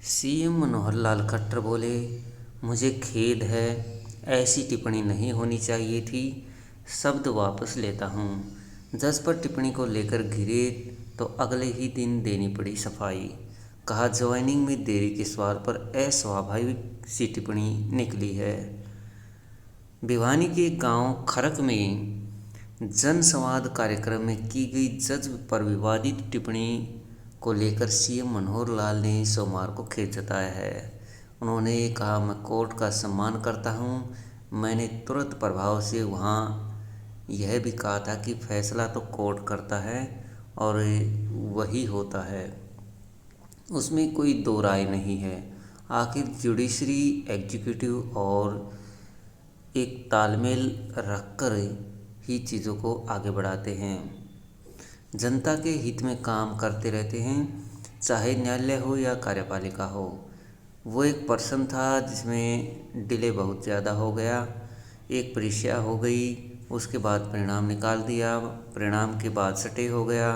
CM Manohar Lal Khattar बोले, मुझे खेद है, ऐसी टिप्पणी नहीं होनी चाहिए थी। शब्द वापस लेता हूँ। जज पर टिप्पणी को लेकर घिरे तो अगले ही दिन देनी पड़ी सफाई। कहा, ज्वाइनिंग में देरी के सवाल पर अस्वाभाविक सी टिप्पणी निकली है। भिवानी के गांव खरक में जनसंवाद कार्यक्रम में की गई जज पर विवादित टिप्पणी को लेकर सीएम मनोहर लाल ने सोमवार को खेद जताया है। उन्होंने कहा, मैं कोर्ट का सम्मान करता हूं। मैंने तुरंत प्रभाव से वहां यह भी कहा था कि फैसला तो कोर्ट करता है और वही होता है, उसमें कोई दो राय नहीं है। आखिर जुडिशरी एग्जीक्यूटिव और एक तालमेल रखकर ही चीज़ों को आगे बढ़ाते हैं। जनता के हित में काम करते रहते हैं, चाहे न्यायालय हो या कार्यपालिका हो। वो एक पर्सन था जिसमें डिले बहुत ज़्यादा हो गया। एक परीक्षा हो गई, उसके बाद परिणाम निकाल दिया, परिणाम के बाद सटे हो गया।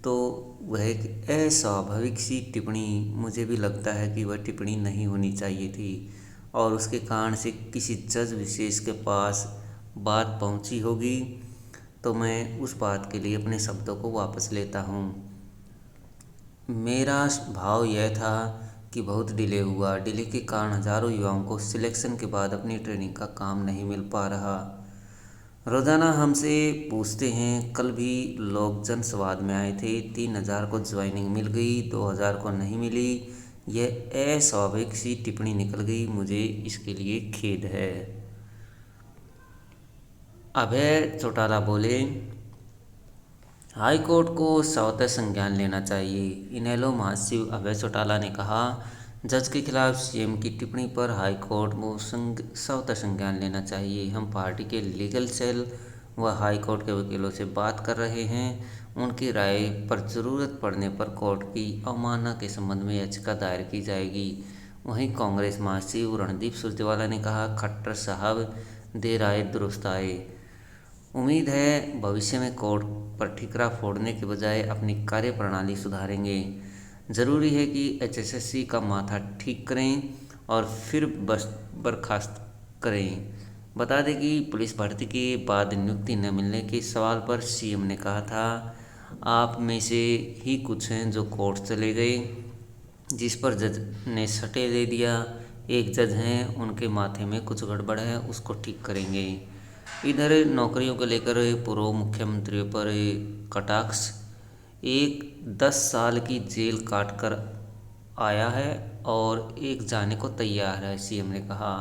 तो वह एक अस्वाभाविक सी टिप्पणी, मुझे भी लगता है कि वह टिप्पणी नहीं होनी चाहिए थी और उसके कारण से किसी जज विशेष के पास बात पहुंची होगी। तो मैं उस बात के लिए अपने शब्दों को वापस लेता हूं। मेरा भाव यह था कि बहुत डिले हुआ। डिले के कारण हजारों युवाओं को सिलेक्शन के बाद अपनी ट्रेनिंग का काम नहीं मिल पा रहा। रोज़ाना हमसे पूछते हैं, कल भी लोग जनसंवाद में आए थे, 3,000 को ज्वाइनिंग मिल गई, 2,000 को नहीं मिली। यह अस्वाभाविक सी टिप्पणी निकल गई, मुझे इसके लिए खेद है। अभय चौटाला बोले, हाईकोर्ट को स्वतः संज्ञान लेना चाहिए। इनेलो महासचिव अभय चौटाला ने कहा, जज के खिलाफ सीएम की टिप्पणी पर हाईकोर्ट को स्वतः संज्ञान लेना चाहिए। हम पार्टी के लीगल सेल व हाईकोर्ट के वकीलों से बात कर रहे हैं। उनकी राय पर जरूरत पड़ने पर कोर्ट की अवमानना के संबंध में याचिका दायर की जाएगी। वहीं कांग्रेस महासचिव रणदीप सुरजेवाला ने कहा, खट्टर साहब, देर आए दुरुस्त आए। उम्मीद है भविष्य में कोर्ट पर ठिकरा फोड़ने के बजाय अपनी कार्यप्रणाली सुधारेंगे। ज़रूरी है कि एचएसएससी का माथा ठीक करें और फिर बर्खास्त करें। बता दें कि पुलिस भर्ती के बाद नियुक्ति न मिलने के सवाल पर सीएम ने कहा था, आप में से ही कुछ हैं जो कोर्ट चले गए, जिस पर जज ने सटे दे दिया। एक जज हैं, उनके माथे में कुछ गड़बड़ है, उसको ठीक करेंगे। इधर नौकरियों को लेकर पूर्व मुख्यमंत्रियों पर कटाक्ष। एक 10 साल की जेल काट कर आया है और एक जाने को तैयार है, सीएम ने कहा।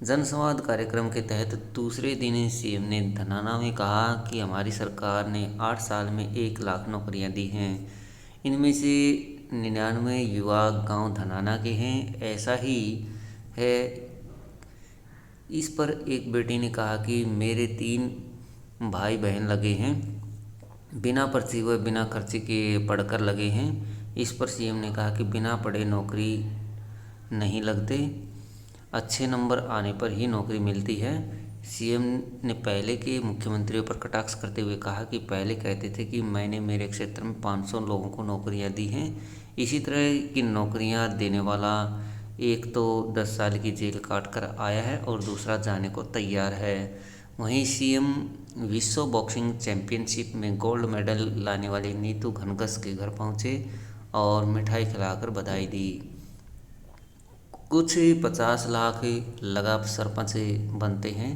जनसंवाद कार्यक्रम के तहत दूसरे दिन सीएम ने धनाना में कहा कि हमारी सरकार ने 8 साल में 1 लाख नौकरियां दी हैं। इनमें से 99 युवा गांव धनाना के हैं। ऐसा ही है। इस पर एक बेटी ने कहा कि मेरे 3 भाई बहन लगे हैं, बिना पर्ची व बिना खर्चे के पढ़कर लगे हैं। इस पर सीएम ने कहा कि बिना पढ़े नौकरी नहीं लगते, अच्छे नंबर आने पर ही नौकरी मिलती है। सीएम ने पहले के मुख्यमंत्रियों पर कटाक्ष करते हुए कहा कि पहले कहते थे कि मैंने मेरे क्षेत्र में 500 लोगों को नौकरियां दी हैं। इसी तरह की नौकरियां देने वाला एक तो 10 साल की जेल काट कर आया है और दूसरा जाने को तैयार है। वहीं सीएम विश्व बॉक्सिंग चैंपियनशिप में गोल्ड मेडल लाने वाली नीतू घनघस के घर पहुंचे और मिठाई खिलाकर बधाई दी। कुछ 50 लाख लगा सरपंच बनते हैं,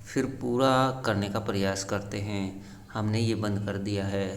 फिर पूरा करने का प्रयास करते हैं। हमने ये बंद कर दिया है।